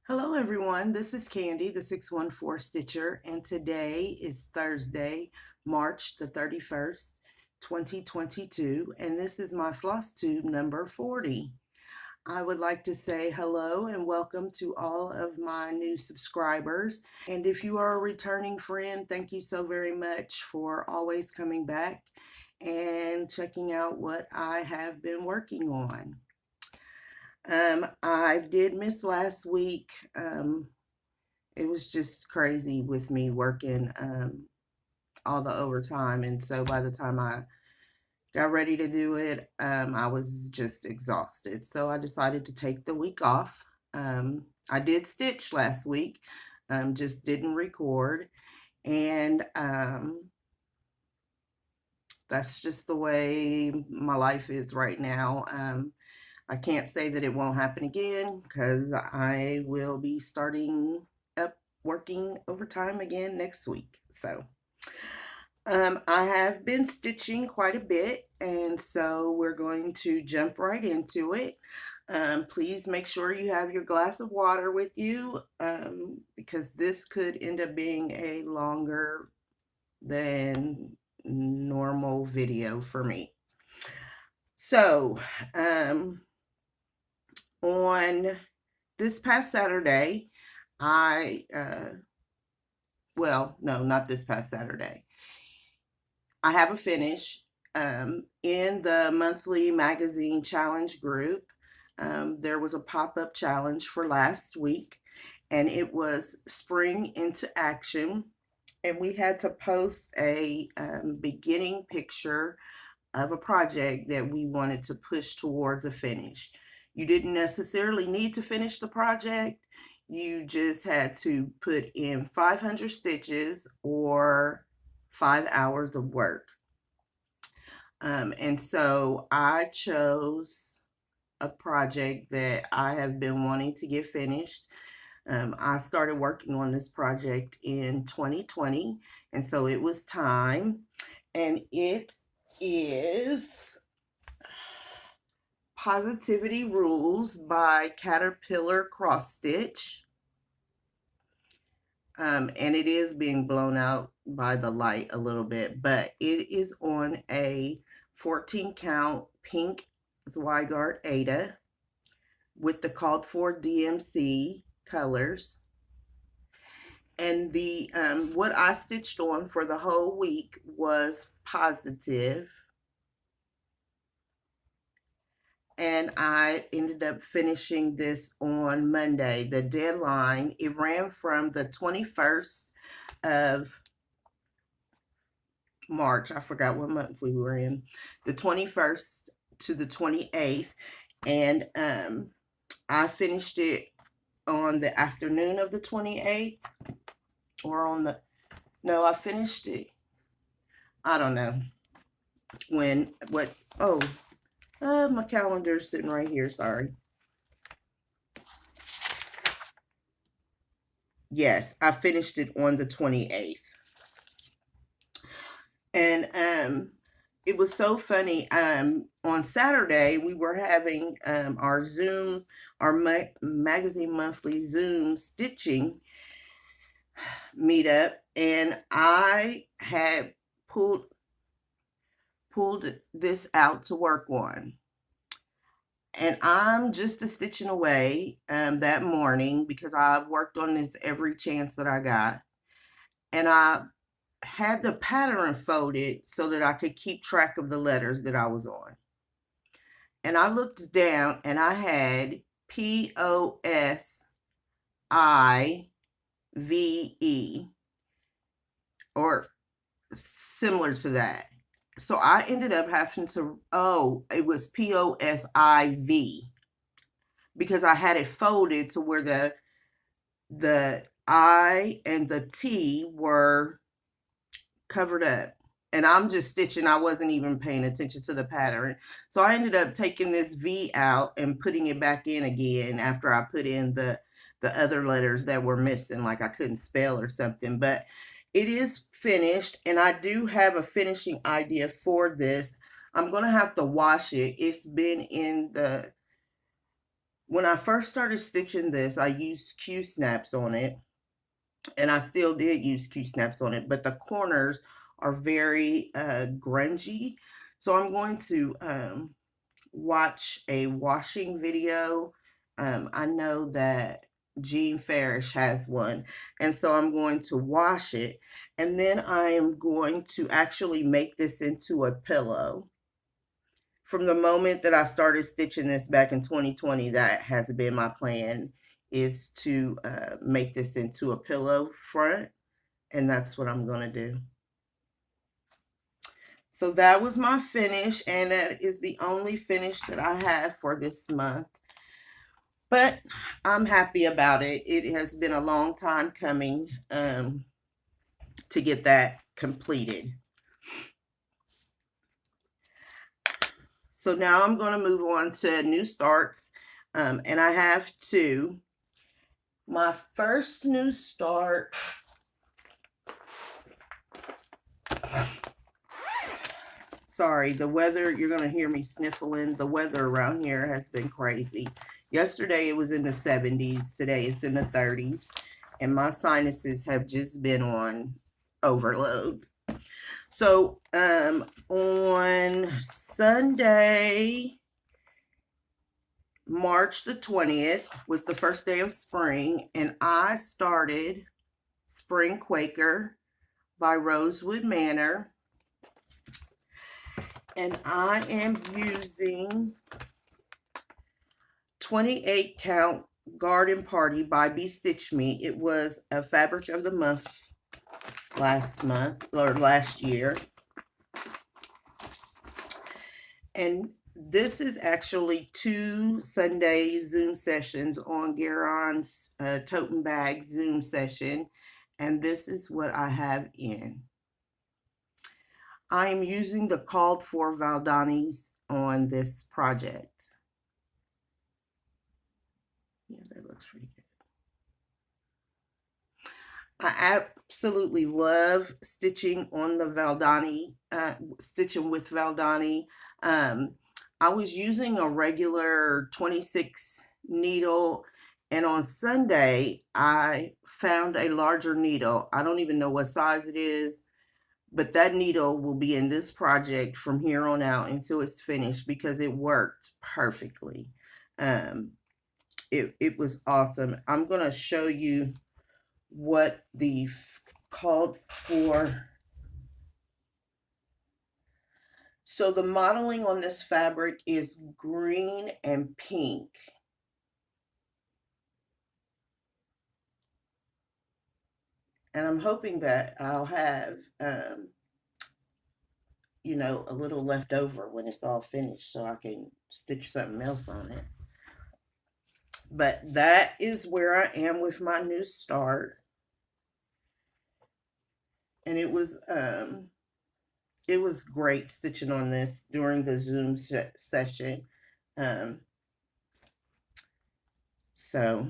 Hello everyone, this is Candy, the 614 Stitcher, and today is Thursday, March the 31st, 2022, and this is my Flosstube number 40. I would like to say hello and welcome to all of my new subscribers, and if you are a returning friend, thank you so very much for always coming back and checking out what I have been working on. I did miss last week. It was just crazy with me working all the overtime. And so by the time I got ready to do it, I was just exhausted. So I decided to take the week off. I did stitch last week, just didn't record. And that's just the way my life is right now. I can't say that it won't happen again because I will be starting up working overtime again next week. So I have been stitching quite a bit, and so we're going to jump right into it. Please make sure you have your glass of water with you because this could end up being a longer than normal video for me. So, on this past Saturday, well, no, not this past Saturday. I have a finish in the monthly magazine challenge group. There was a pop-up challenge for last week, and it was Spring into Action. And we had to post a beginning picture of a project that we wanted to push towards a finish. You didn't necessarily need to finish the project. You just had to put in 500 stitches or 5 hours of work. And so I chose a project that I have been wanting to get finished. I started working on this project in 2020, and so it was time. And it is Positivity Rules by Caterpillar Cross Stitch. And it is being blown out by the light a little bit, but it is on a 14 count pink Zweigart Ada with the called for DMC colors. And the what I stitched on for the whole week was Positive. And I ended up finishing this on Monday. The deadline, it ran from the 21st of March. I forgot what month we were in. The 21st to the 28th. And I finished it on the afternoon of the 28th. Or on the, no, I finished it, I don't know when, what, oh, my calendar's sitting right here, sorry. Yes, I finished it on the 28th. And it was so funny. On Saturday, we were having our Zoom, our magazine monthly Zoom stitching meetup, and I had pulled this out to work on. And I'm just a stitching away that morning because I worked on this every chance that I got. And I had the pattern folded so that I could keep track of the letters that I was on. And I looked down and I had POSIVE or similar to that. So I ended up having to, it was POSIV because I had it folded to where the I and the T were covered up. And I'm just stitching. I wasn't even paying attention to the pattern. So I ended up taking this V out and putting it back in again after I put in the other letters that were missing, like I couldn't spell or something. But it is finished, and I do have a finishing idea for this. I'm going to have to wash it. It's been in the When I first started stitching this, I used Q-snaps on it, and I still did use Q-snaps on it, but the corners are very grungy. So I'm going to watch a washing video. I know that Jean Farish has one, and so I'm going to wash it, and then I am going to actually make this into a pillow. From the moment that I started stitching this back in 2020, that has been my plan, is to make this into a pillow front, and that's what I'm going to do. So that was my finish, and that is the only finish that I have for this month. But I'm happy about it. It has been a long time coming to get that completed. So now I'm going to move on to new starts, and I have two. My first new start, sorry, the weather, you're going to hear me sniffling. The weather around here has been crazy. Yesterday it was in the 70s. Today it's in the 30s. And my sinuses have just been on overload. So on Sunday, March the 20th was the first day of spring, and I started Spring Quaker by Rosewood Manor. And I am using 28 count Garden Party by Be Stitch Me. It was a fabric of the month last year. And this is actually 2 Sunday Zoom sessions on Garon's tote bag Zoom session. And this is what I have in. I am using the called for Valdanis on this project. Yeah, that looks pretty good. I absolutely love stitching on the Valdani, stitching with Valdani. I was using a regular 26 needle, and on Sunday I found a larger needle. I don't even know what size it is, but that needle will be in this project from here on out until it's finished because it worked perfectly. It was awesome. I'm going to show you what the called for. So the modeling on this fabric is green and pink. And I'm hoping that I'll have, you know, a little left over when it's all finished so I can stitch something else on it. But that is where I am with my new start. And it was great stitching on this during the Zoom session. Okay. So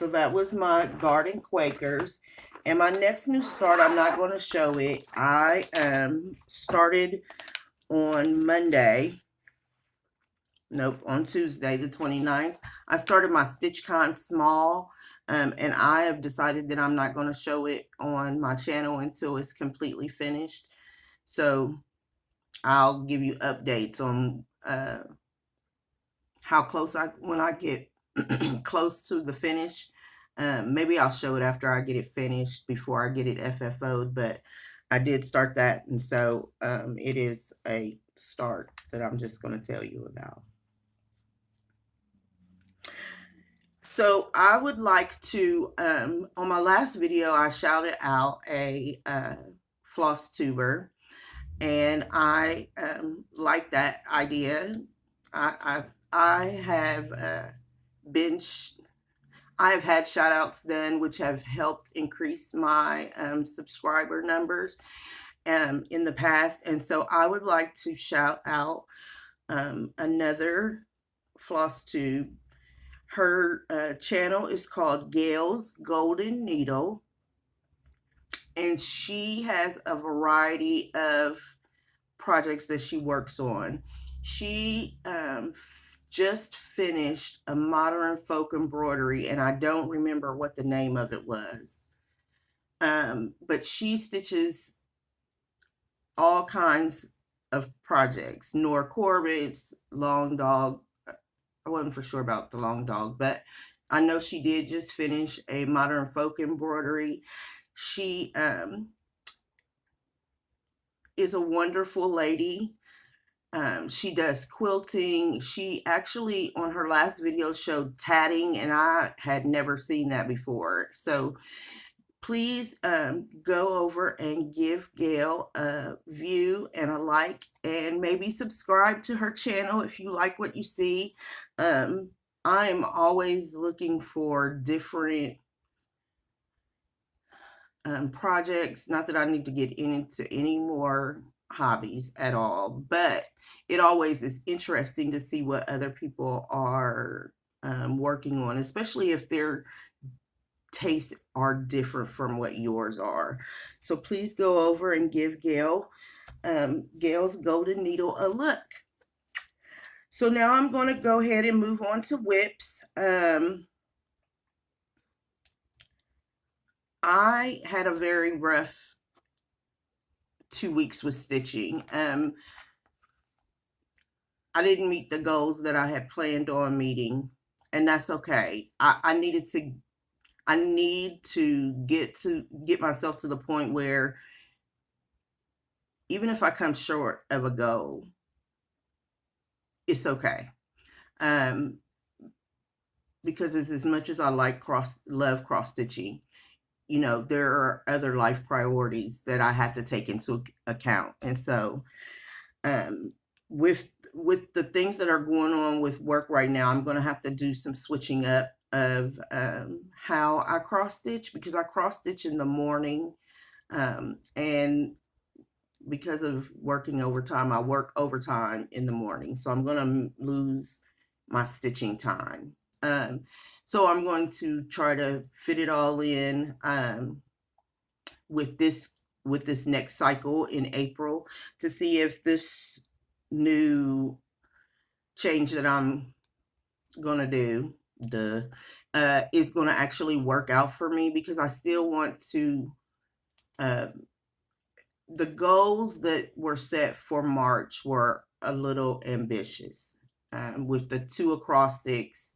that was my Garden Quakers. And my next new start, I'm not going to show it. I started on Monday. Nope, on Tuesday, the 29th. I started my StitchCon Small. And I have decided that I'm not going to show it on my channel until it's completely finished. So I'll give you updates on how close when I get close to the finish. Maybe I'll show it after I get it finished before I get it FFO'd, but I did start that, and so it is a start that I'm just going to tell you about. So I would like to, on my last video, I shouted out a Flosstuber, and I like that idea. I have I have had shout outs done, which have helped increase my subscriber numbers in the past. And so I would like to shout out another Flosstube. Her channel is called Gail's Golden Needle. and she has a variety of projects that she works on. She just finished a modern folk embroidery, and I don't remember what the name of it was. But she stitches all kinds of projects. Nora Corbett's Long Dog. I wasn't for sure about the Long Dog, but I know she did just finish a modern folk embroidery. She is a wonderful lady. She does quilting. She actually, on her last video, showed tatting, and I had never seen that before. So please go over and give Gail a view and a like, and maybe subscribe to her channel if you like what you see. I'm always looking for different projects. Not that I need to get into any more hobbies at all, but it always is interesting to see what other people are working on, especially if their tastes are different from what yours are. So please go over and give Gail's Golden Needle a look. So now I'm going to go ahead and move on to WIPs. I had a very rough 2 weeks with stitching. I didn't meet the goals that I had planned on meeting, and that's okay. I need to get myself to the point where even if I come short of a goal, it's okay. Because it's as much as I love cross stitching, you know, there are other life priorities that I have to take into account. And so, with the things that are going on with work right now, I'm going to have to do some switching up of how I cross stitch, because I cross stitch in the morning, and because of working overtime, I work overtime in the morning, so I'm going to lose my stitching time. So I'm going to try to fit it all in with this next cycle in April, to see if this new change that I'm gonna do is gonna actually work out for me, because I still want to the goals that were set for March were a little ambitious, with the 2 acrostics,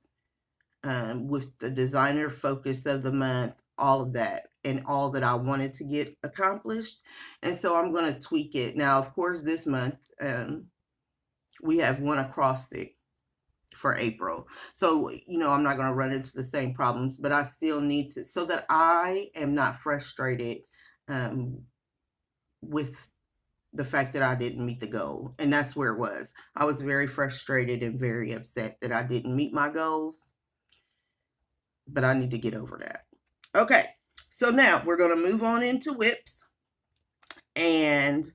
with the designer focus of the month, all of that, and all that I wanted to get accomplished. And so I'm going to tweak it. Now, of course, this month, we have 1 acrostic for April. So, you know, I'm not going to run into the same problems, but I still need to, so that I am not frustrated with the fact that I didn't meet the goal. And that's where it was. I was very frustrated and very upset that I didn't meet my goals, but I need to get over that. Okay, so now we're going to move on into WIPs. And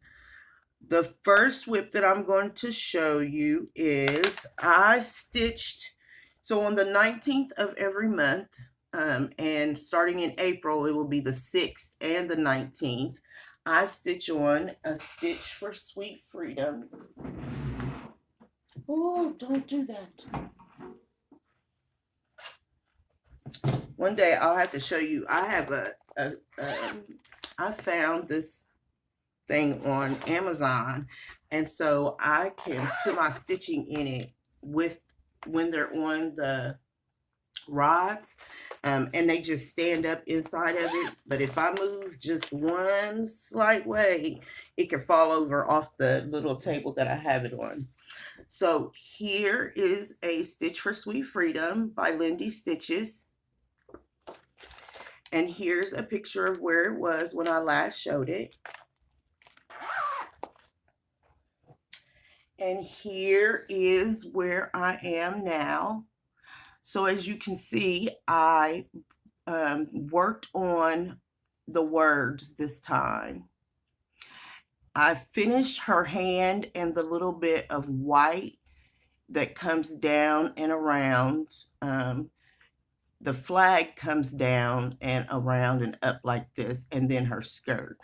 the first WIP that I'm going to show you is I stitched, so on the 19th of every month, and starting in April, it will be the 6th and the 19th, I stitch on a Stitch for Sweet Freedom. Oh, don't do that. One day I'll have to show you. I have I found this thing on Amazon, and so I can put my stitching in it when they're on the rods, and they just stand up inside of it. But if I move just one slight way, it can fall over off the little table that I have it on. So here is a Stitch for Sweet Freedom by Lindy Stitches. And here's a picture of where it was when I last showed it. And here is where I am now. So as you can see, I worked on the words this time. I finished her hand and the little bit of white that comes down and around. the flag comes down and around and up like this, and then her skirt.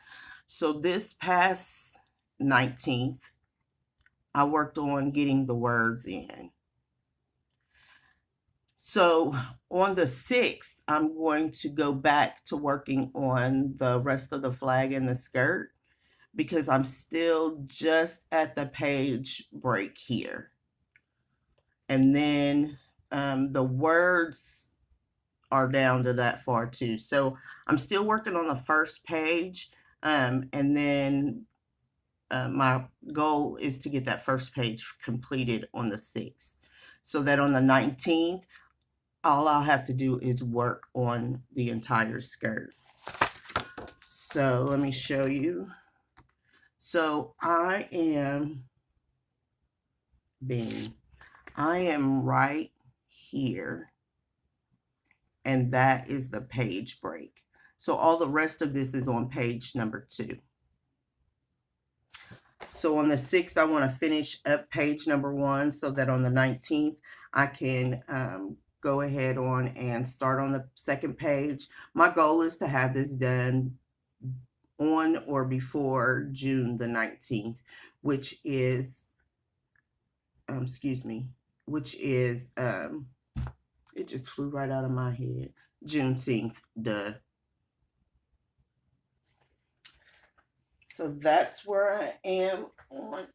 So this past 19th, I worked on getting the words in. So on the 6th, I'm going to go back to working on the rest of the flag and the skirt because I'm still just at the page break here. And then the words are down to that far too. So I'm still working on the first page. And then my goal is to get that first page completed on the 6th. So that on the 19th, all I'll have to do is work on the entire skirt. So let me show you. So I am right here, and that is the page break. So all the rest of this is on page number 2. So on the 6th, I want to finish up page number 1 so that on the 19th, I can go ahead on and start on the second page. My goal is to have this done on or before June the 19th, which is, it just flew right out of my head, Juneteenth, duh. So that's where I am on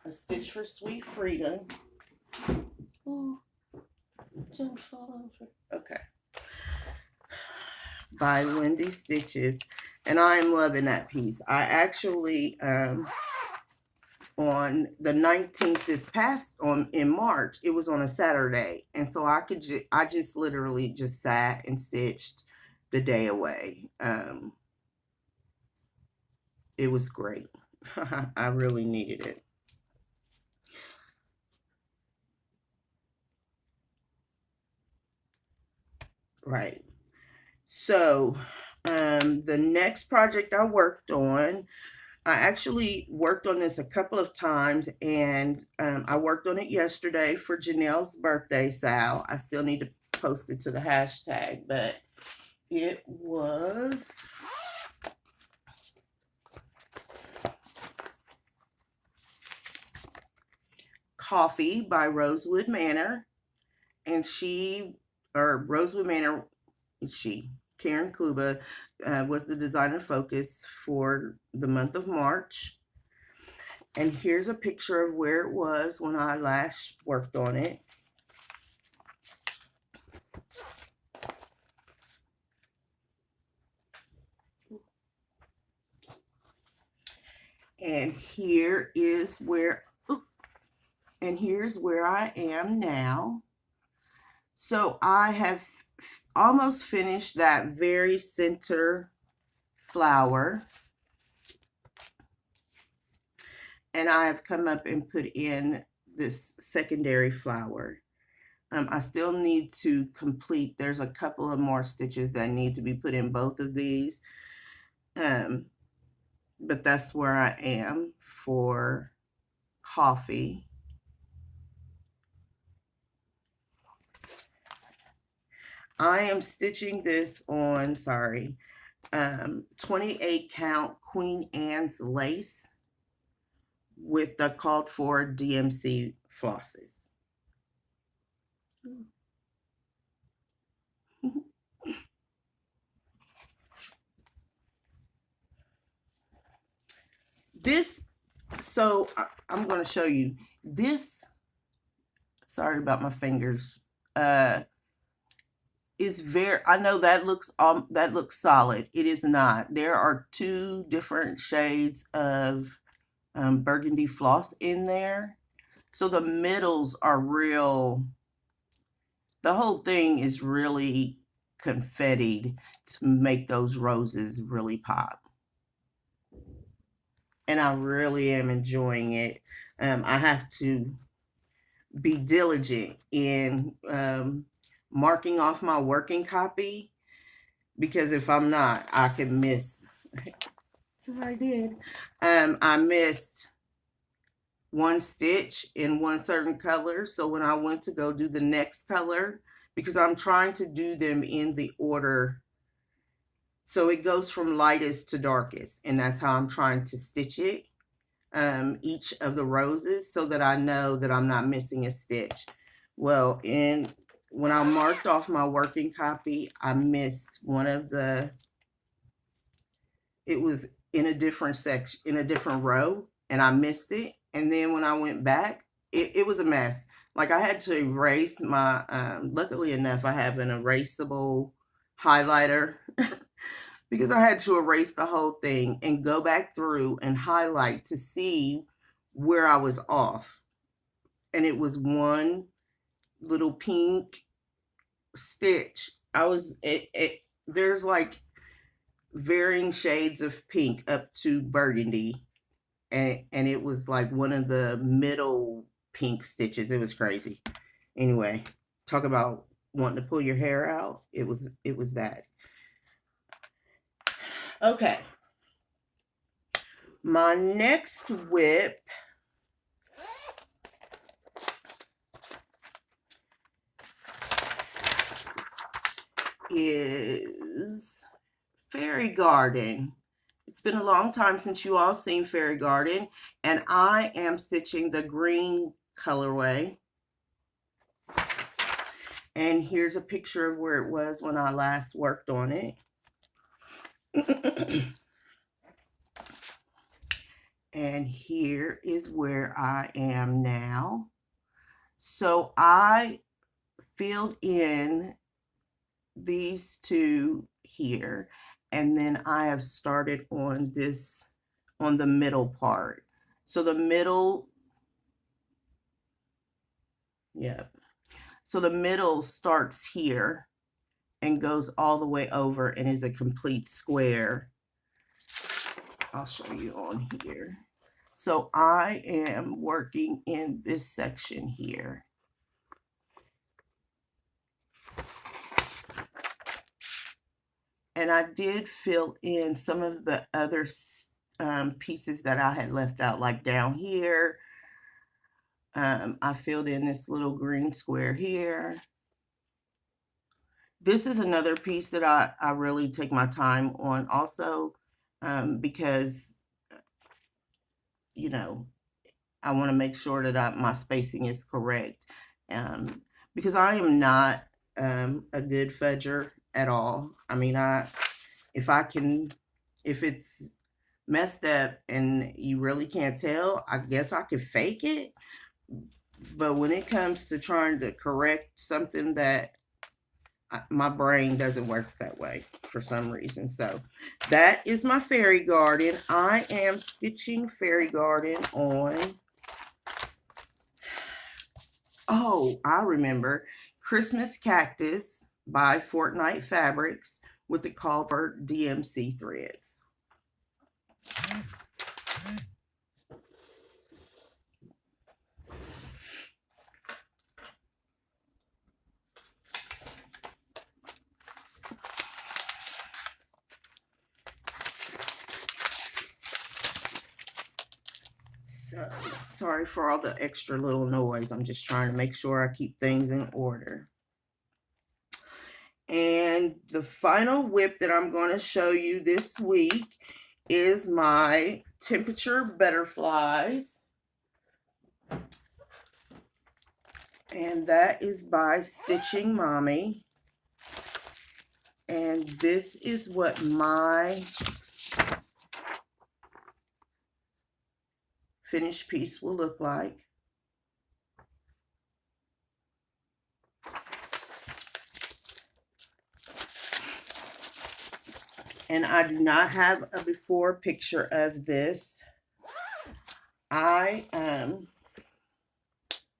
A Stitch for Sweet Freedom. Oh, don't fall over. Okay. By Lindy Stitches. And I am loving that piece. I actually, on the 19th in March, it was on a Saturday. And so I just literally just sat and stitched the day away. It was great. I really needed it. Right. So the next project I worked on, I actually worked on this a couple of times, and I worked on it yesterday for Janelle's birthday, Sal. I still need to post it to the hashtag, but it was Coffee by Rosewood Manor, and Rosewood Manor, Karen Kluba, was the designer focus for the month of March. And here's a picture of where it was when I last worked on it. And here's where I am now. So I have almost finished that very center flower. And I have come up and put in this secondary flower. I still need to complete, there's a couple of more stitches that need to be put in both of these. But that's where I am for Coffee. I am stitching this on, 28 count Queen Anne's lace with the called for DMC flosses. I'm going to show you this. Sorry about my fingers. Is very, I know that looks solid. It is not. There are 2 different shades of burgundy floss in there. So the middles are real, the whole thing is really confettied to make those roses really pop. And I really am enjoying it. I have to be diligent in marking off my working copy, because if I'm not, I can miss. I did. I missed one stitch in one certain color. So when I went to go do the next color, because I'm trying to do them in the order. So it goes from lightest to darkest, and that's how I'm trying to stitch it, each of the roses, so that I know that I'm not missing a stitch. Well, when I marked off my working copy, I missed one of the, it was in a different section, in a different row, and I missed it. And then when I went back, it was a mess. Like I had to erase my, luckily enough, I have an erasable highlighter because I had to erase the whole thing and go back through and highlight to see where I was off. And it was one little pink stitch. There's like varying shades of pink up to burgundy, and it was like one of the middle pink stitches. It was crazy. Anyway, talk about wanting to pull your hair out. It was that. Okay. My next whip is Fairy Garden. It's been a long time since you all seen Fairy Garden, and I am stitching the green colorway. And here's a picture of where it was when I last worked on it. And here is where I am now. So I filled in these two here, and then I have started on this, on the middle part. So the middle, yep. So the middle starts here and goes all the way over and is a complete square. I'll show you on here. So I am working in this section here. And I did fill in some of the other pieces that I had left out, like down here. I filled in this little green square here. This is another piece that I really take my time on also, because, you know, I want to make sure that my spacing is correct, because I am not a good fudger at all. I mean, if it's messed up and you really can't tell, I guess I could fake it. But when it comes to trying to correct something, that my brain doesn't work that way for some reason. So that is my Fairy Garden. I am stitching Fairy Garden on, oh, I remember, Christmas Cactus by Fortnite Fabrics with the call for DMC threads. So, sorry for all the extra little noise. I'm just trying to make sure I keep things in order. And the final whip that I'm going to show you this week is my temperature butterflies. And that is by Stitching Mommy. And this is what my finished piece will look like. And I do not have a before picture of this. I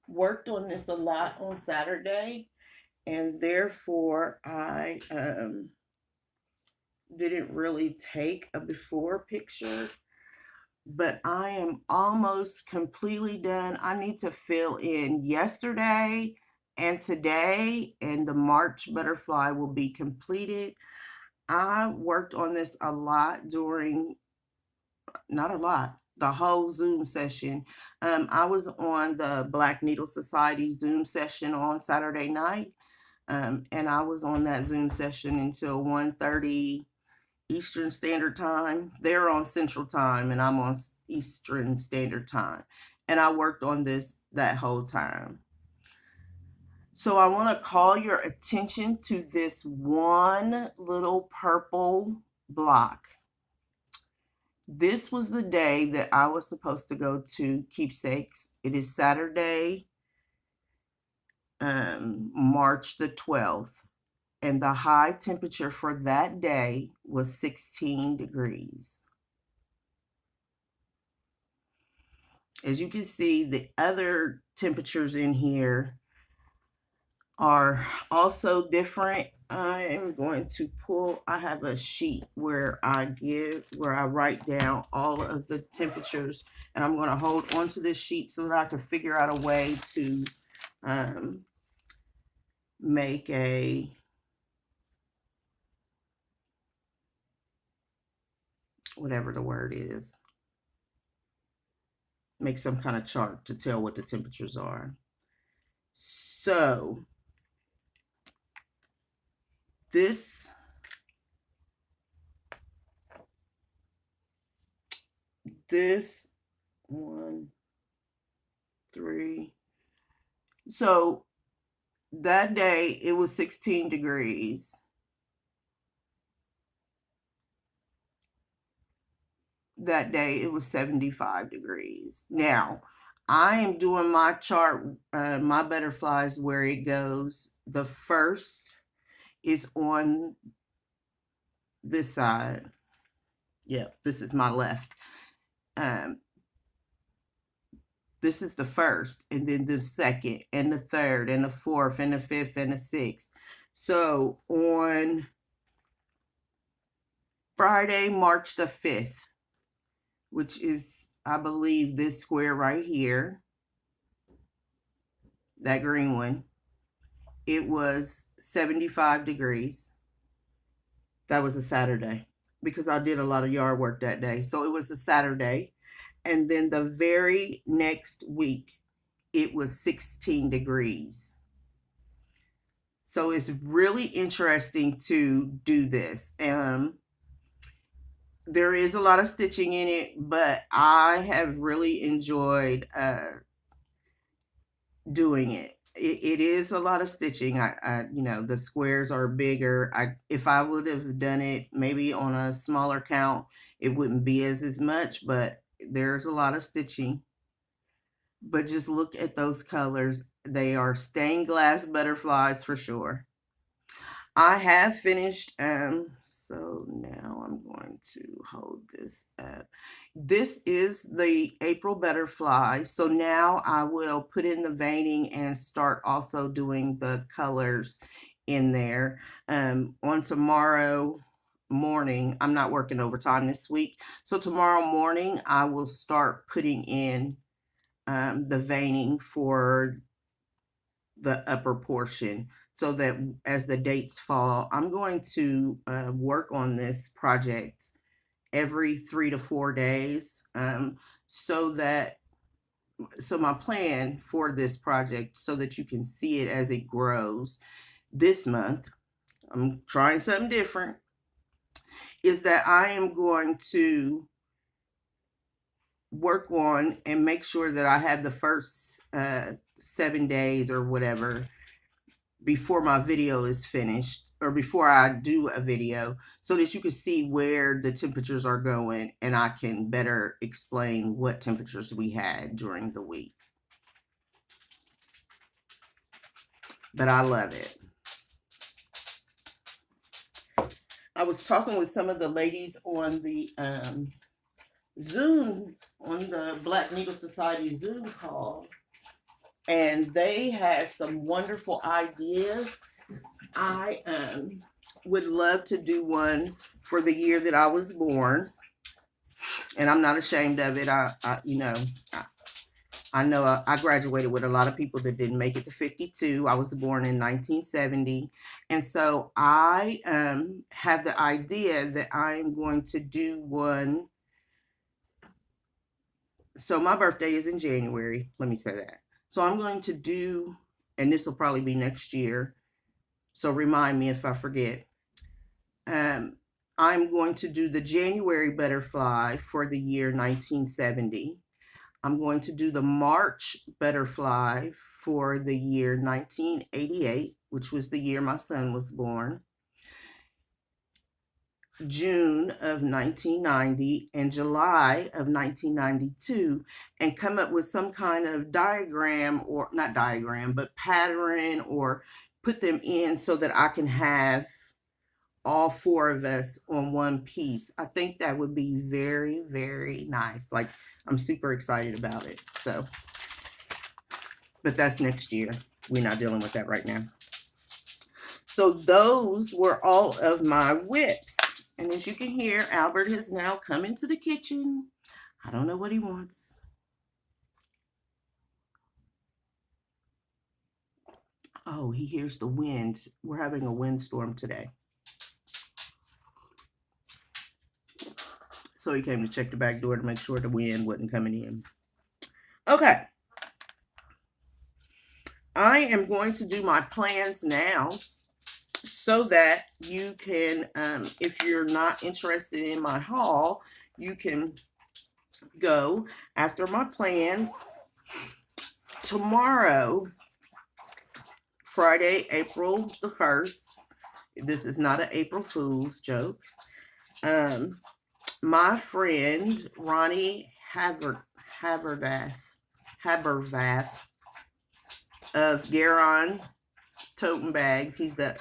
worked on this a lot on Saturday, and therefore I didn't really take a before picture, but I am almost completely done. I need to fill in yesterday and today, and the March butterfly will be completed. I worked on this a lot during, not a lot, the whole Zoom session. I was on the Black Needle Society Zoom session on Saturday night. And I was on that Zoom session until 1:30 Eastern Standard Time. They're on Central Time and I'm on Eastern Standard Time. And I worked on this that whole time. So I want to call your attention to this one little purple block. This was the day that I was supposed to go to Keepsakes. It is Saturday, March the 12th. And the high temperature for that day was 16 degrees. As you can see, the other temperatures in here are also different. I am going to I have a sheet where I write down all of the temperatures, and I'm going to hold onto this sheet so that I can figure out a way to make a whatever the word is, make some kind of chart to tell what the temperatures are. So this one, 3. So that day it was 16 degrees. That day it was 75 degrees. Now, I am doing my chart, my butterflies, where it goes. The first is on this side. Yeah, this is my left. This is the first, and then the second, and the third, and the fourth, and the fifth, and the sixth. So on Friday, March the 5th, which is, I believe, this square right here, that green one, it was 75 degrees. That was a Saturday because I did a lot of yard work that day. So it was a Saturday. And then the very next week, it was 16 degrees. So it's really interesting to do this. There is a lot of stitching in it, but I have really enjoyed doing it. It is a lot of stitching. I you know, the squares are bigger. If I would have done it maybe on a smaller count, it wouldn't be as much, but there's a lot of stitching. But just look at those colors. They are stained glass butterflies for sure. I have finished, so now I'm going to hold this up. This is the April butterfly. So now I will put in the veining and start also doing the colors in there. On tomorrow morning, I'm not working overtime this week. So tomorrow morning, I will start putting in the veining for the upper portion, so that as the dates fall, I'm going to work on this project every 3 to 4 days. So my plan for this project, so that you can see it as it grows this month, I'm trying something different, is that I am going to work on and make sure that I have the first 7 days or whatever before my video is finished, or before I do a video, so that you can see where the temperatures are going and I can better explain what temperatures we had during the week. But I love it. I was talking with some of the ladies on the Zoom, on the Black Needle Society Zoom call, and they had some wonderful ideas. I would love to do one for the year that I was born, and I'm not ashamed of it. I know I graduated with a lot of people that didn't make it to 52. I was born in 1970, and so I have the idea that I'm going to do one. So my birthday is in January. Let me say that. So I'm going to do, and this will probably be next year, So remind me if I forget. I'm going to do the January butterfly for the year 1970. I'm going to do the March butterfly for the year 1988, which was the year my son was born. June of 1990 and July of 1992, and come up with some kind of diagram, or not diagram, but pattern, or put them in so that I can have all four of us on one piece. I think that would be very, very nice. Like, I'm super excited about it. So, but that's next year. We're not dealing with that right now. So those were all of my whips. And as you can hear, Albert has now come into the kitchen. I don't know what he wants. Oh, he hears the wind. We're having a windstorm today. So he came to check the back door to make sure the wind wasn't coming in. Okay. I am going to do my plans now so that you can, if you're not interested in my haul, you can go after my plans. Tomorrow, Friday, April the 1st, this is not an April Fool's joke. My friend Ronnie Habervath of Garon Totem Bags, he's the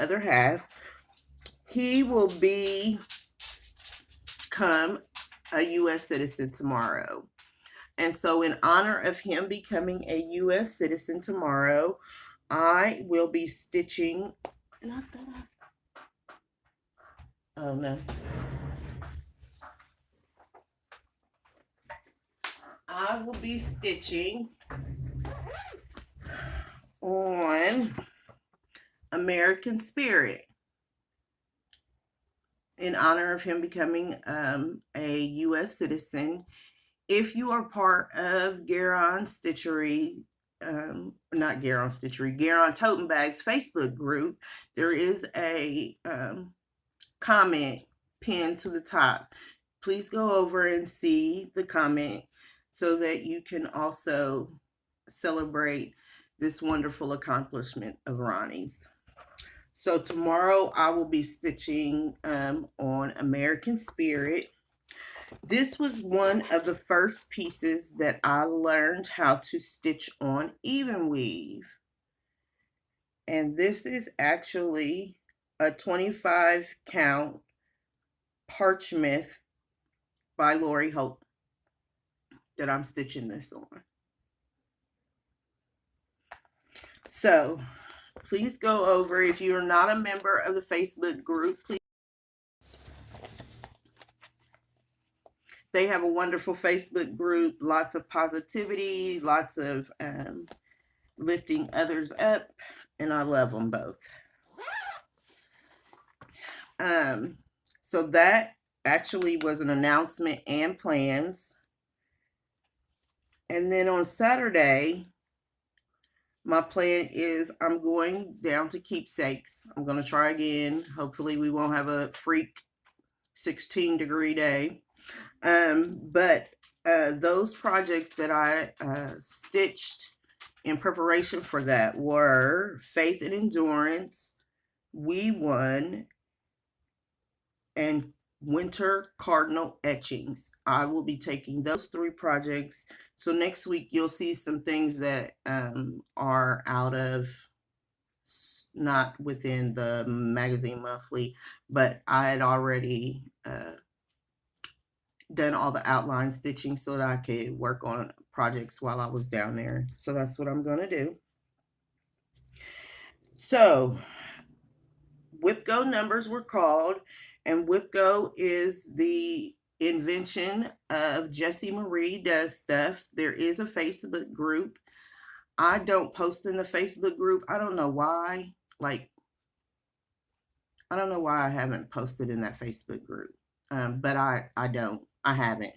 other half. He will become a U.S. citizen tomorrow. And so in honor of him becoming a U.S. citizen tomorrow, I will be stitching. Oh no. I will be stitching on American Spirit in honor of him becoming a U.S. citizen. If you are part of Garon Stitchery, not Garon Stitchery, Garon Totem Bags Facebook group, there is a comment pinned to the top. Please go over and see the comment so that you can also celebrate this wonderful accomplishment of Ronnie's. So tomorrow I will be stitching on American Spirit. This was one of the first pieces that I learned how to stitch on even weave. And this is actually a 25 count parchment by Lori Hope that I'm stitching this on. So please go over. If you're not a member of the Facebook group, please. They have a wonderful Facebook group, lots of positivity, lots of lifting others up, and I love them both. So that actually was an announcement and plans. And then on Saturday, my plan is I'm going down to Keepsakes. I'm going to try again. Hopefully we won't have a freak 16-degree day. But those projects that I stitched in preparation for that were Faith and Endurance, We Won, and Winter Cardinal Etchings. I will be taking those 3 projects. So next week you'll see some things that are out of, not within the magazine monthly, but I had already done all the outline stitching so that I could work on projects while I was down there. So that's what I'm going to do. So WIPGO numbers were called, and WIPGO is the invention of Jessie Marie Does Stuff. There is a Facebook group. I don't post in the Facebook group. I don't know why. Like, I don't know why I haven't posted in that Facebook group. But I don't. I haven't.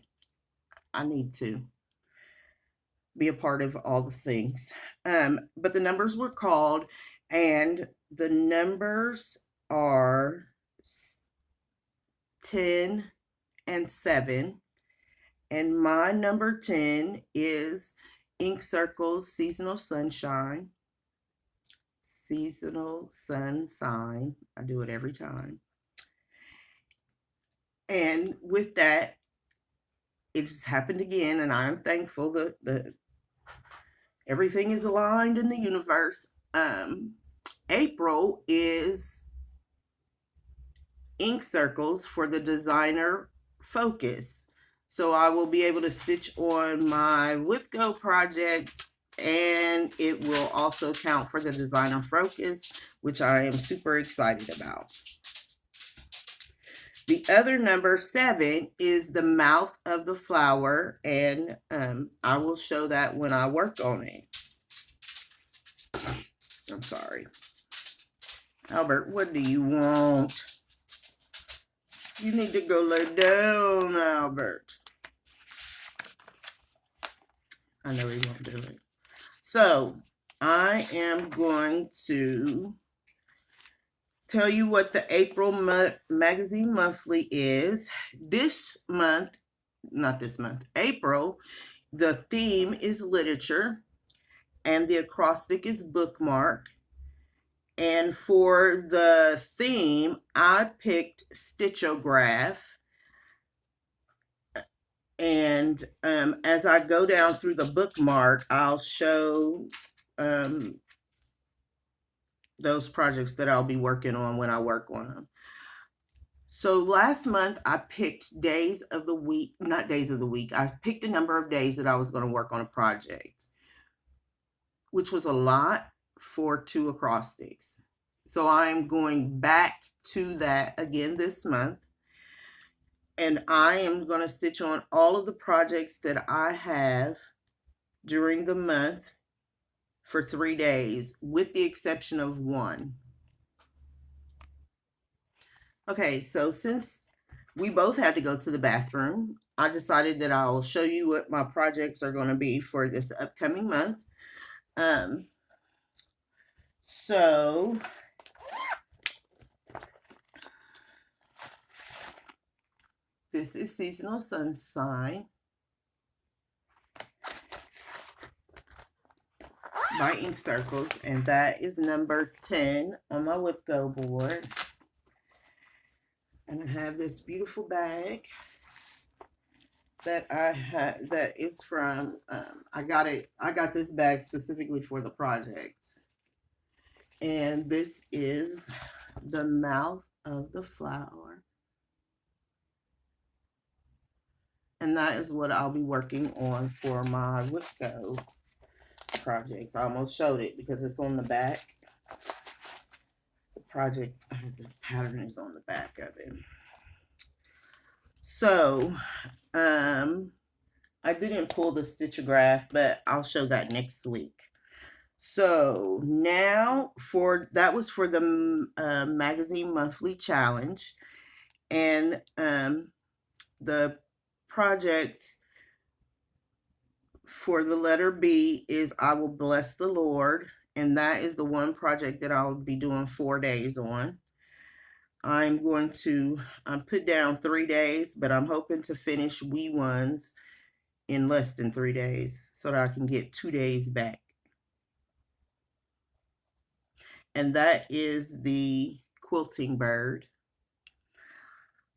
I need to be a part of all the things. But the numbers were called, and the numbers are 10 and 7. And my number 10 is Ink Circles Seasonal Sunshine. Seasonal Sun Sign. I do it every time. And with that, it just happened again, and I'm thankful that everything is aligned in the universe. April is Ink Circles for the designer focus. So I will be able to stitch on my WIPGO project, and it will also count for the designer focus, which I am super excited about. The other number 7 is the mouth of the flower, and I will show that when I work on it. I'm sorry. Albert, what do you want? You need to go lay down, Albert. I know he won't do it. So I am going to tell you what the April magazine monthly is. This month, not this month, April, the theme is literature and the acrostic is bookmark. And for the theme, I picked Stitchograph. And as I go down through the bookmark, I'll show those projects that I'll be working on when I work on them. So last month I picked days of the week, not days of the week. I picked a number of days that I was going to work on a project, which was a lot for 2 acrostics. So I'm going back to that again this month. And I am going to stitch on all of the projects that I have during the month for 3 days, with the exception of one. Okay, so since we both had to go to the bathroom, I decided that I'll show you what my projects are going to be for this upcoming month. So this is Seasonal Sunshine by Ink Circles, and that is number 10 on my WIPGO board. And I have this beautiful bag that I have, that is from, I got this bag specifically for the project. And this is the mouth of the flower. And that is what I'll be working on for my WIPGO projects. I almost showed it because it's on the back. The project, the pattern is on the back of it. So, I didn't pull the Stitchograph, but I'll show that next week. So now that was for the magazine monthly challenge, and the project for the letter B is I Will Bless the Lord, and that is the one project that I'll be doing 4 days on. I'm going to put down 3 days, but I'm hoping to finish wee ones in less than 3 days so that I can get 2 days back. And that is the quilting bird.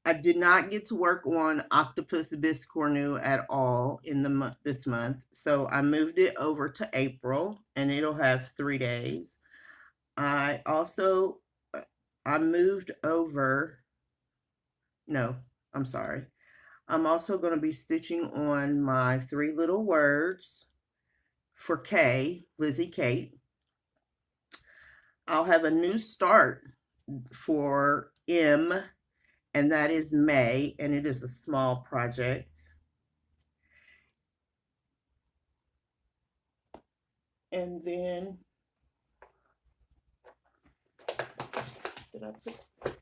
I did not get to work on Octopus Biscornu at all in this month, so I moved it over to April, and it'll have 3 days. I moved over, no, I'm sorry. I'm also going to be stitching on my 3 little words for K, Lizzie Kate. I'll have a new start for M, and that is May, and it is a small project. And then, did I put,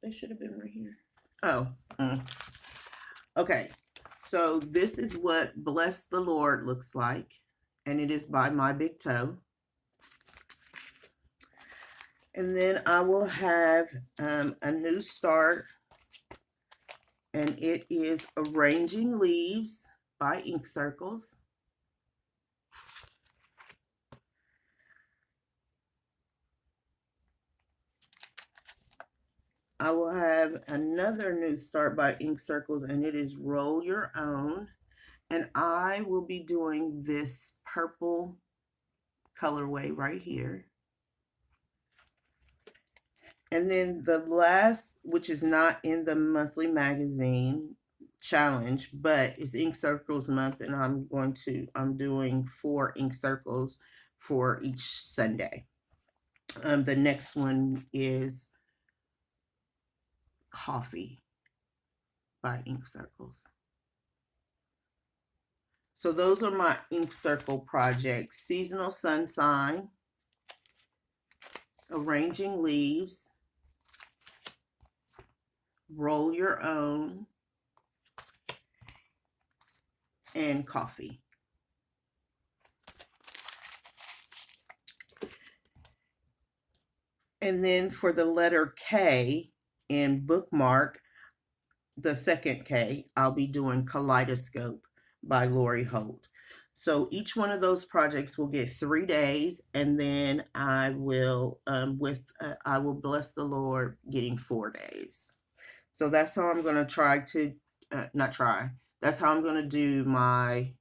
they should have been right here. Oh, okay. So this is what Bless the Lord looks like, and it is by My Big Toe. And then I will have a new start, and it is Arranging Leaves by Ink Circles. I will have another new start by Ink Circles, and it is Roll Your Own. And I will be doing this purple colorway right here. And then the last, which is not in the monthly magazine challenge, but is Ink Circles month, and I'm doing 4 ink circles for each Sunday. The next one is Coffee by Ink Circles. So those are my ink circle projects: Seasonal Sunshine, Arranging Leaves, Roll Your Own, and Coffee. And then for the letter K in Bookmark, the second K, I'll be doing Kaleidoscope by Lori Holt. So each one of those projects will get 3 days, and then I will I will bless the Lord getting 4 days. So that's how I'm going to try to not try. That's how I'm going to do my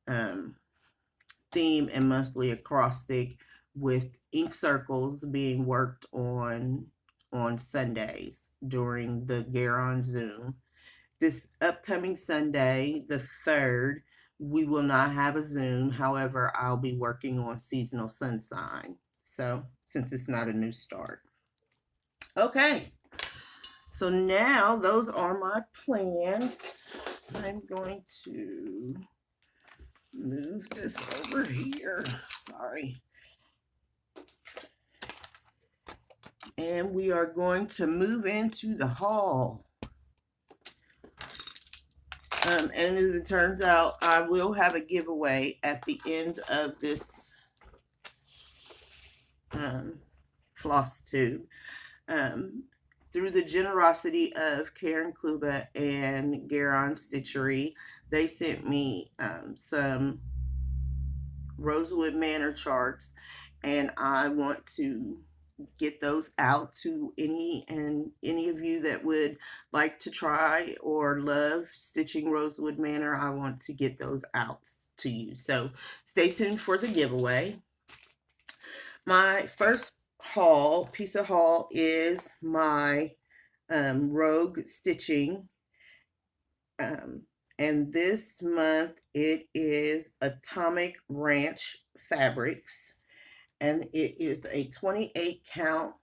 theme and monthly acrostic, with ink circles being worked on Sundays during the Garon Zoom. This upcoming Sunday, the 3rd, we will not have a Zoom. However, I'll be working on Seasonal Sunshine. So, since it's not a new start. Okay. So now those are my plans. I'm going to move this over here. Sorry. And we are going to move into the haul. And as it turns out, I will have a giveaway at the end of this Flosstube. Through the generosity of Karen Kluba and Garon Stitchery, they sent me some Rosewood Manor charts, and I want to get those out to any of you that would like to try or love stitching Rosewood Manor. I want to get those out to you. So stay tuned for the giveaway. My first piece of haul is my Rogue Stitching. And this month it is Atomic Ranch Fabrics. And it is a 28 count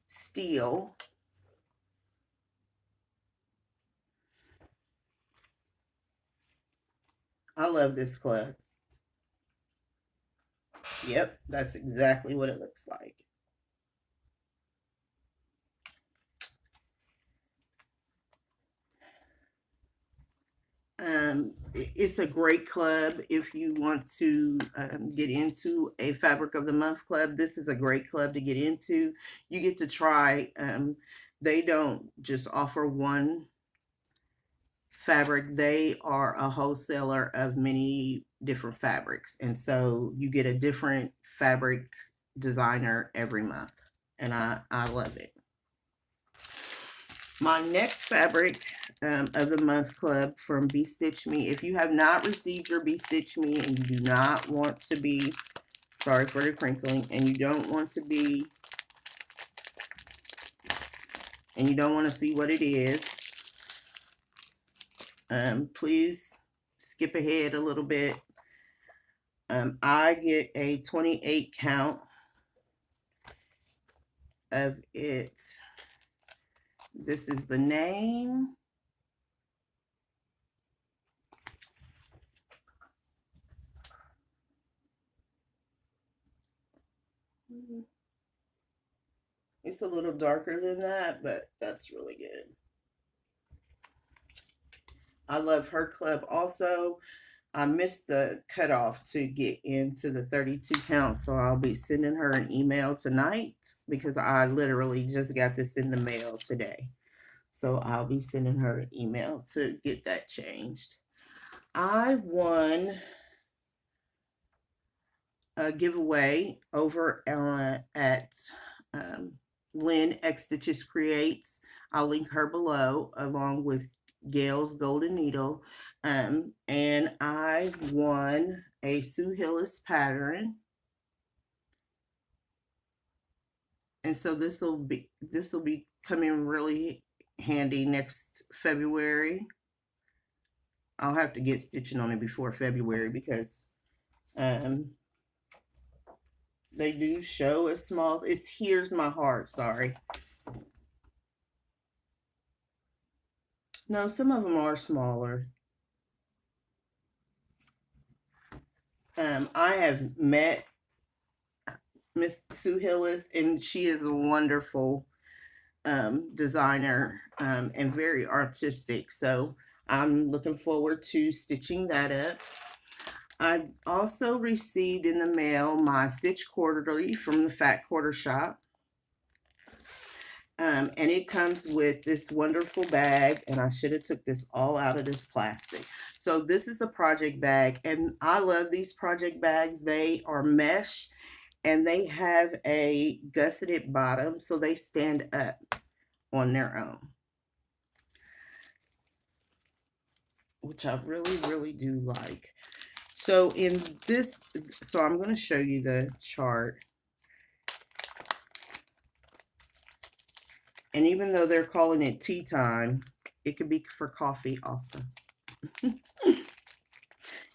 steel. I love this club. Yep, that's exactly what it looks like. It's a great club if you want to get into a Fabric of the Month club. This is a great club to get into. You get to try. They don't just offer one fabric. They are a wholesaler of many different fabrics. And so you get a different fabric designer every month. And I love it. My next fabric of the month club from Be Stitch Me. If you have not received your Be Stitch Me and you do not want to be, sorry for the crinkling, and you don't want to be, and you don't want to see what it is, please skip ahead a little bit. I get a 28 count of it. This is the name. It's a little darker than that, but that's really good. I love her club also. I missed the cutoff to get into the 32 count, so I'll be sending her an email tonight because I literally just got this in the mail today. So I'll be sending her an email to get that changed. I won a giveaway over at Lynn X Stitches Creates. I'll link her below, along with Gail's Golden Needle. And I won a Sue Hillis pattern. And so this will be coming really handy next February. I'll have to get stitching on it before February because they do show as small. It's Here's My Heart, sorry. No, some of them are smaller. I have met Miss Sue Hillis, and she is a wonderful designer and very artistic. So I'm looking forward to stitching that up. I also received in the mail my Stitch Quarterly from the Fat Quarter Shop. And it comes with this wonderful bag, and I should have took this all out of this plastic. So this is the project bag, and I love these project bags. They are mesh, and they have a gusseted bottom, so they stand up on their own, which I really, really do like. So in this, so I'm going to show you the chart. And even though they're calling it tea time, it could be for coffee also.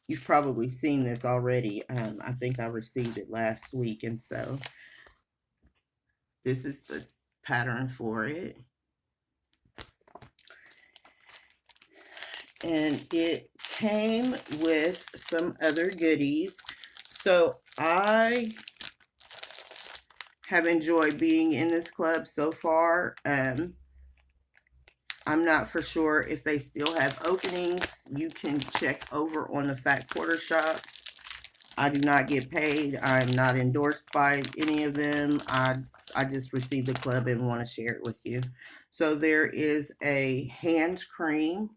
You've probably seen this already. I think I received it last week. And so this is the pattern for it. And it came with some other goodies. So I have enjoyed being in this club so far. I'm not for sure if they still have openings. You can check over on the Fat Quarter Shop. I do not get paid. I'm not endorsed by any of them. I just received the club and want to share it with you. So there is a hand cream,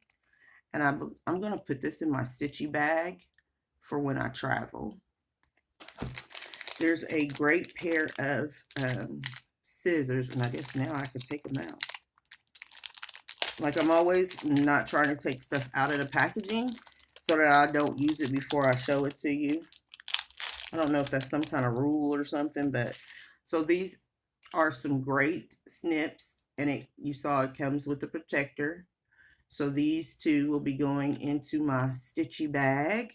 and I'm going to put this in my stitchy bag for when I travel. There's a great pair of scissors, and I guess now I can take them out. Like, I'm always not trying to take stuff out of the packaging so that I don't use it before I show it to you. I don't know if that's some kind of rule or something, but so these are some great snips, and you saw it comes with the protector. So these two will be going into my stitchy bag.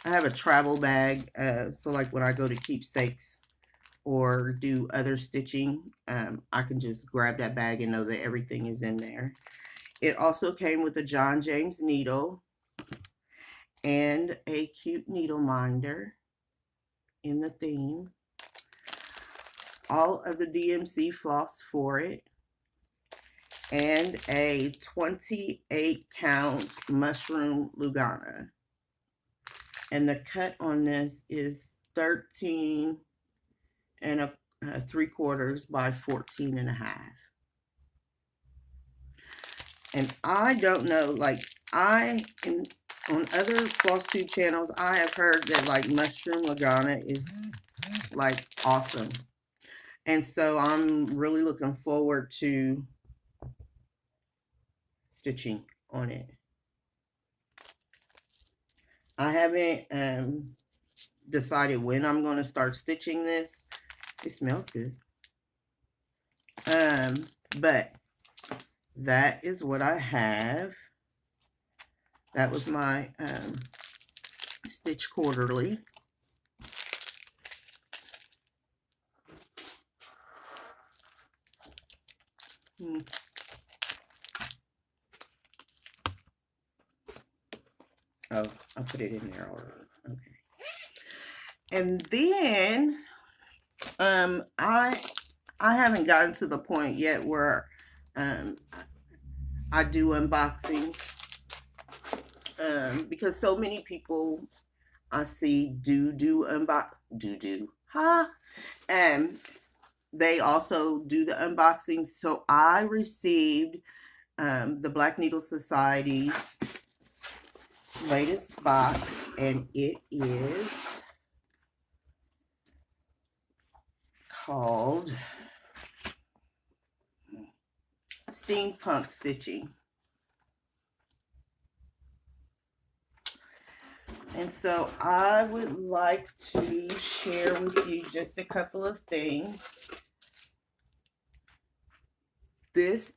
I have a travel bag, so like when I go to Keepsakes or do other stitching, I can just grab that bag and know that everything is in there. It also came with a John James needle and a cute needle minder in the theme. All of the DMC floss for it, and a 28 count mushroom Lugana. And the cut on this is 13 and 3/4 by 14 and a half. And I don't know, like, on other Flosstube channels, I have heard that like mushroom Lugana is like awesome. And so I'm really looking forward to stitching on it. I haven't decided when I'm going to start stitching this. It smells good. But that is what I have. That was my Stitch Quarterly. Oh, I put it in there already. Okay. And then I haven't gotten to the point yet where I do unboxings because so many people I see and they also do the unboxing. So I received the Black Needle Society's latest box, and it is called Steampunk Stitching. And so I would like to share with you just a couple of things. This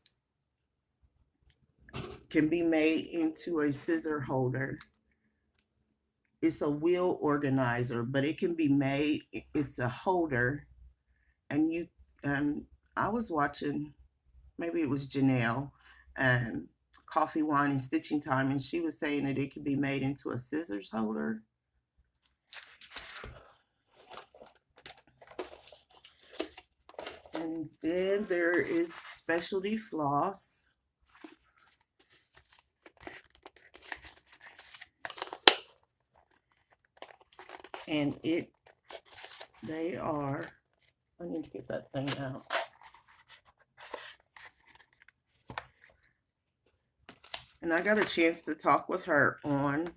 can be made into a scissor holder. It's a wheel organizer, but it can be made, it's a holder. And you, I was watching, maybe it was Janelle, Coffee, Wine, and Stitching Time, and she was saying that it could be made into a scissors holder. And then there is specialty floss. And they are, I need to get that thing out. And I got a chance to talk with her on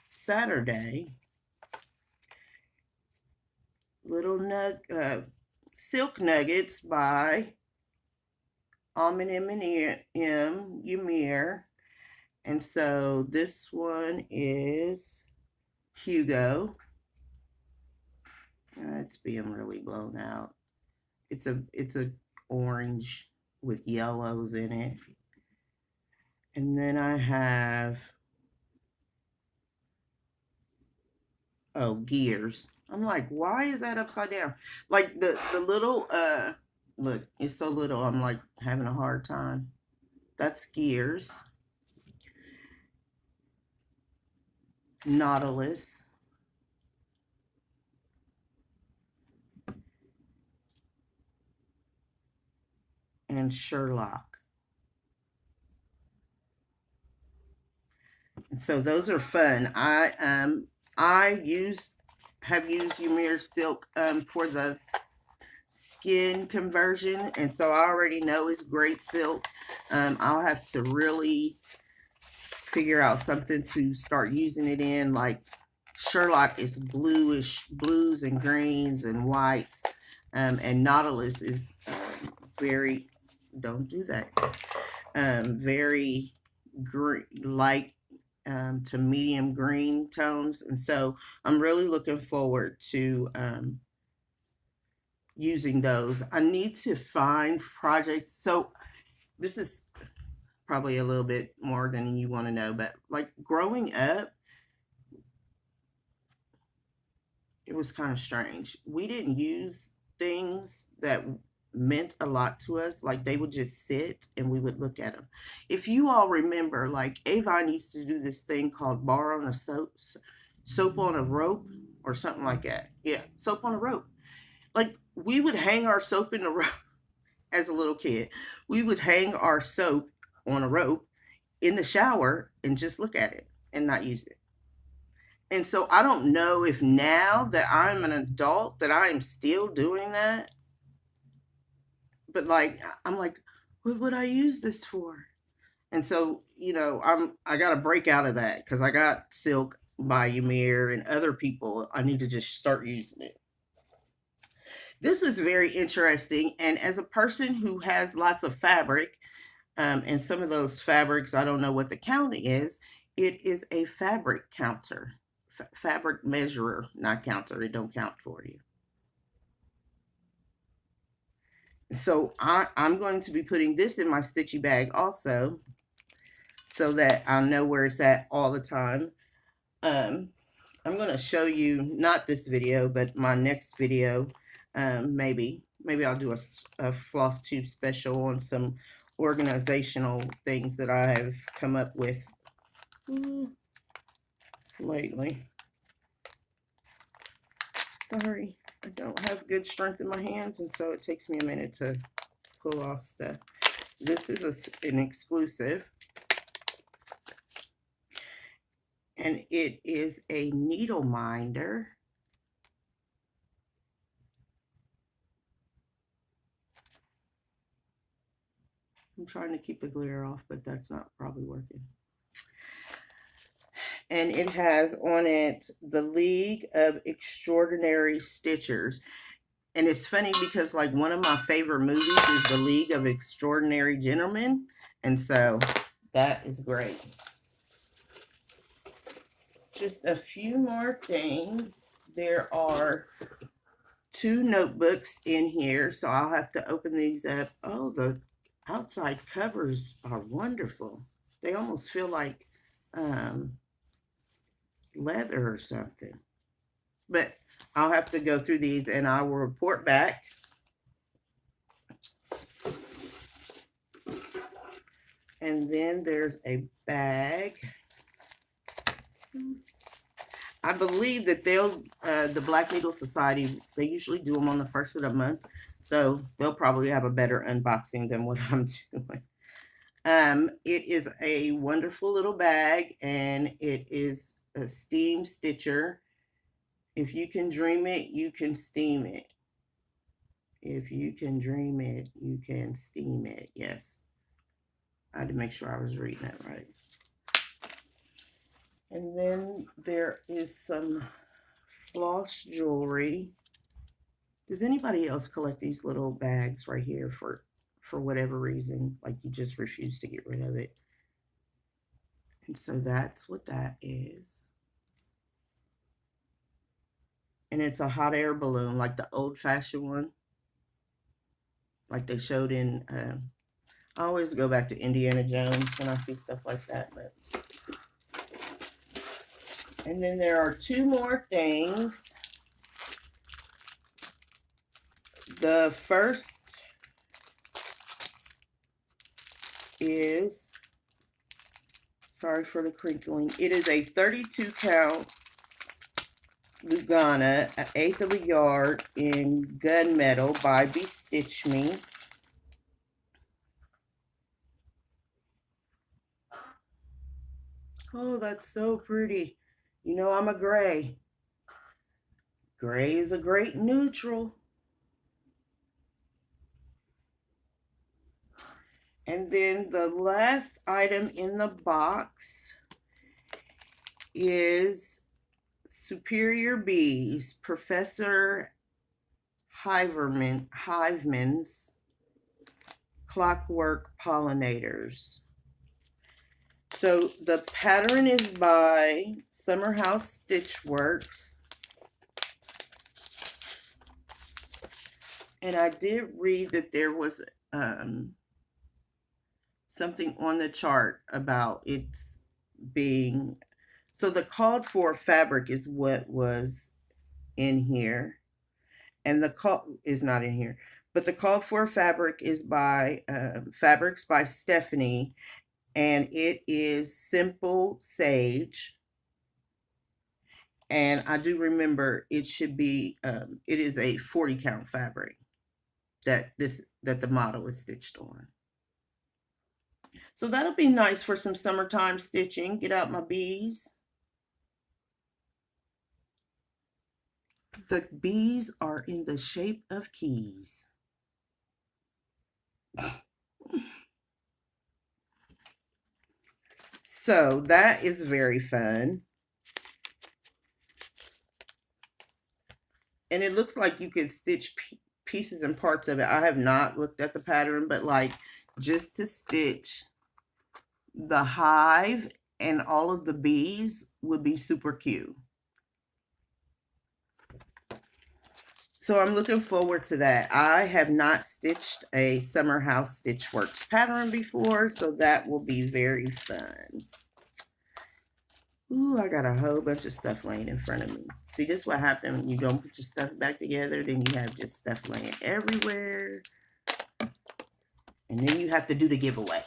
Saturday. Little Silk Nuggets by Almond M&M Ymir. And so this one is Hugo. It's being really blown out. It's a orange with yellows in it. And then I have, oh, Gears. I'm like, why is that upside down? Like the little, look, it's so little, I'm like having a hard time. That's Gears. Nautilus. And Sherlock. And so those are fun. I have used Ymir silk for the skin conversion, and so I already know it's great silk. I'll have to really figure out something to start using it in. Like Sherlock is blues and greens and whites, and Nautilus is very, don't do that, very green, light to medium green tones. And so I'm really looking forward to using those. I need to find projects. So this is probably a little bit more than you want to know, but like growing up, it was kind of strange. We didn't use things that meant a lot to us. Like they would just sit and we would look at them. If you all remember, like Avon used to do this thing called bar on a soap on a rope or something like that. Yeah, soap on a rope. Like we would hang our soap in the rope as a little kid. We would hang our soap on a rope in the shower and just look at it and not use it. And so I don't know if now that I'm an adult that I am still doing that. But like, I'm like, what would I use this for? And so, you know, I got to break out of that because I got silk by Ymir and other people. I need to just start using it. This is very interesting. And as a person who has lots of fabric, and some of those fabrics, I don't know what the count is. It is a fabric counter, fabric measurer, not counter. It don't count for you. So I'm going to be putting this in my stitchy bag also, so that I'll know where it's at all the time. I'm going to show you, not this video, but my next video. Maybe I'll do a Flosstube special on some organizational things that I have come up with lately. Sorry, I don't have good strength in my hands, and so it takes me a minute to pull off stuff. This is an exclusive. and it is a needle minder. I'm trying to keep the glare off, but that's not probably working. And it has on it the League of Extraordinary Stitchers. And it's funny because like one of my favorite movies is the League of Extraordinary Gentlemen. And so that is great. Just a few more things. There are 2 notebooks in here, so I'll have to open these up. Oh, the outside covers are wonderful. They almost feel like leather or something. But I'll have to go through these and I will report back. And then there's a bag. I believe that they'll, the Black Needle Society, they usually do them on the 1st of the month. So they'll probably have a better unboxing than what I'm doing. It is a wonderful little bag, and it is a steam stitcher. If you can dream it, you can steam it. If you can dream it, you can steam it. Yes. I had to make sure I was reading that right. And then there is some floss jewelry. Does anybody else collect these little bags right here for whatever reason? Like you just refuse to get rid of it. And so that's what that is. And it's a hot air balloon, like the old-fashioned one. Like they showed in, I always go back to Indiana Jones when I see stuff like that. But. And then there are 2 more things. The first is, sorry for the crinkling, it is a 32 count Lugana, 1/8 of a yard in gunmetal by Stitch Me. Oh, that's so pretty. You know, I'm a gray. Gray is a great neutral. And then the last item in the box is Superior Bees, Professor Hiveman's Clockwork Pollinators. So the pattern is by Summer House Stitchworks. And I did read that there was something on the chart about its being, so the called for fabric is what was in here, and the call is not in here, but the called for fabric is by Fabrics by Stephanie, and it is Simple Sage. And I do remember it should be, it is a 40 count fabric that the model is stitched on. So that'll be nice for some summertime stitching. Get out my bees. The bees are in the shape of keys. So that is very fun. And it looks like you could stitch pieces and parts of it. I have not looked at the pattern, but like just to stitch the hive and all of the bees would be super cute. So I'm looking forward to that. I have not stitched a Summer House Stitchworks pattern before, so that will be very fun. Ooh, I got a whole bunch of stuff laying in front of me. See, this is what happens when you don't put your stuff back together. Then you have just stuff laying everywhere. And then you have to do the giveaway.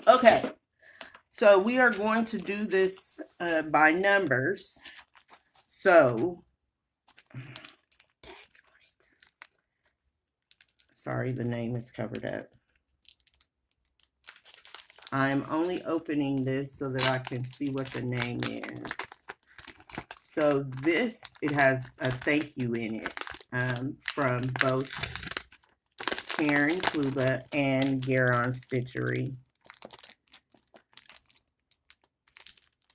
Okay, so we are going to do this by numbers. So, sorry, the name is covered up. I'm only opening this so that I can see what the name is. So this, it has a thank you in it from both Karen Kluba and Garon Stitchery.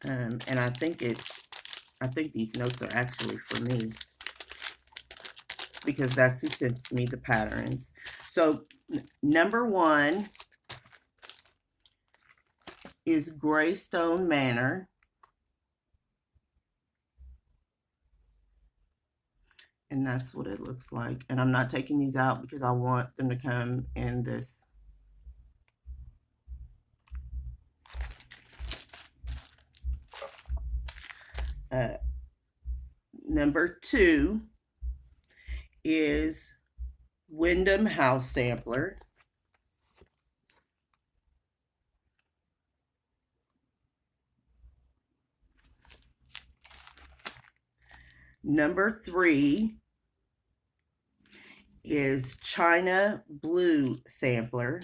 And I think these notes are actually for me, because that's who sent me the patterns. So number 1 is Greystone Manor. And that's what it looks like. And I'm not taking these out because I want them to come in this. Number 2 is Wyndham House Sampler. Number 3 is China Blue Sampler.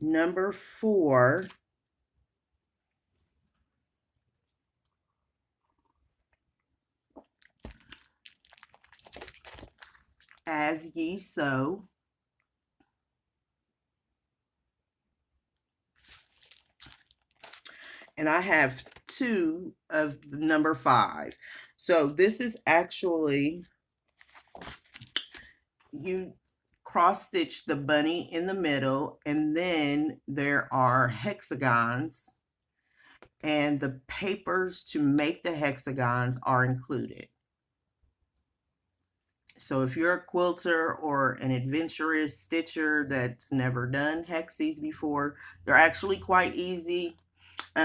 Number 4 As Ye Sow. And I have 2 of the number 5. So this is actually, you cross stitch the bunny in the middle, and then there are hexagons, and the papers to make the hexagons are included. So if you're a quilter or an adventurous stitcher that's never done hexies before, they're actually quite easy.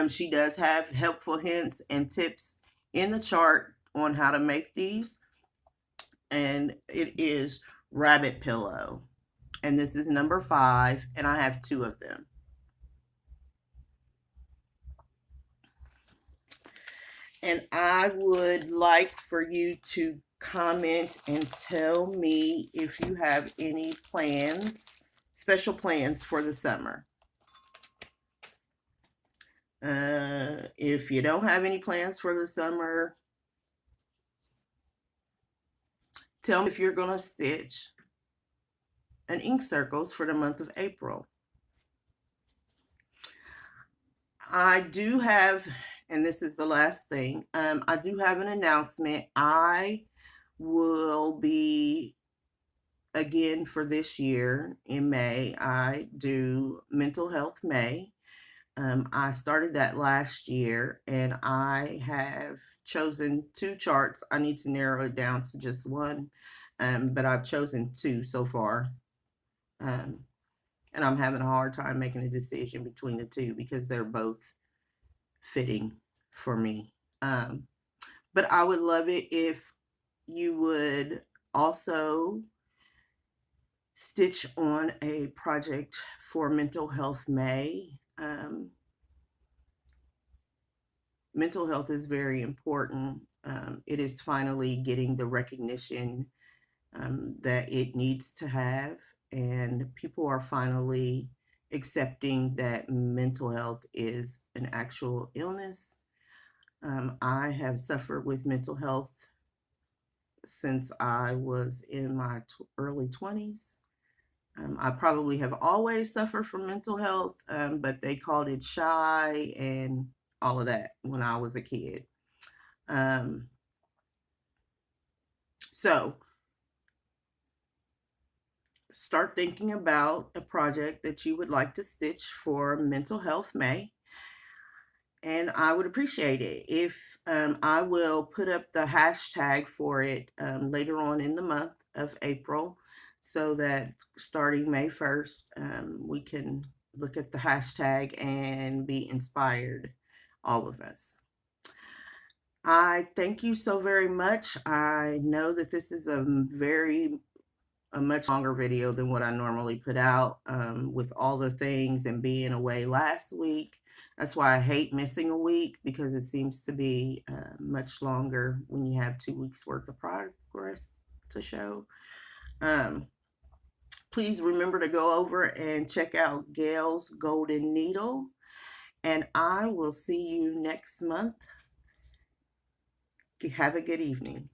She does have helpful hints and tips in the chart on how to make these. And it is Rabbit Pillow. And this is number 5, and I have 2 of them. And I would like for you to comment and tell me if you have any plans, special plans for the summer. If you don't have any plans for the summer, tell me if you're going to stitch an ink circles for the month of April. I do have, and this is the last thing, I do have an announcement. I will be, again for this year in May, I do Mental Health May. I started that last year, and I have chosen 2 charts. I need to narrow it down to just 1, but I've chosen 2 so far. And I'm having a hard time making a decision between the 2 because they're both fitting for me. But I would love it if you would also stitch on a project for Mental Health May. Mental health is very important. It is finally getting the recognition that it needs to have, and people are finally accepting that mental health is an actual illness. I have suffered with mental health since I was in my early 20s. I probably have always suffered from mental health, but they called it shy and all of that when I was a kid. So start thinking about a project that you would like to stitch for Mental Health May, and I would appreciate it if I will put up the hashtag for it later on in the month of April, so that starting May 1st, we can look at the hashtag and be inspired, all of us. I thank you so very much. I know that this is a much longer video than what I normally put out, with all the things and being away last week. That's why I hate missing a week, because it seems to be much longer when you have 2 weeks worth of progress to show. Please remember to go over and check out Gail's Golden Needle, and I will see you next month. Have a good evening.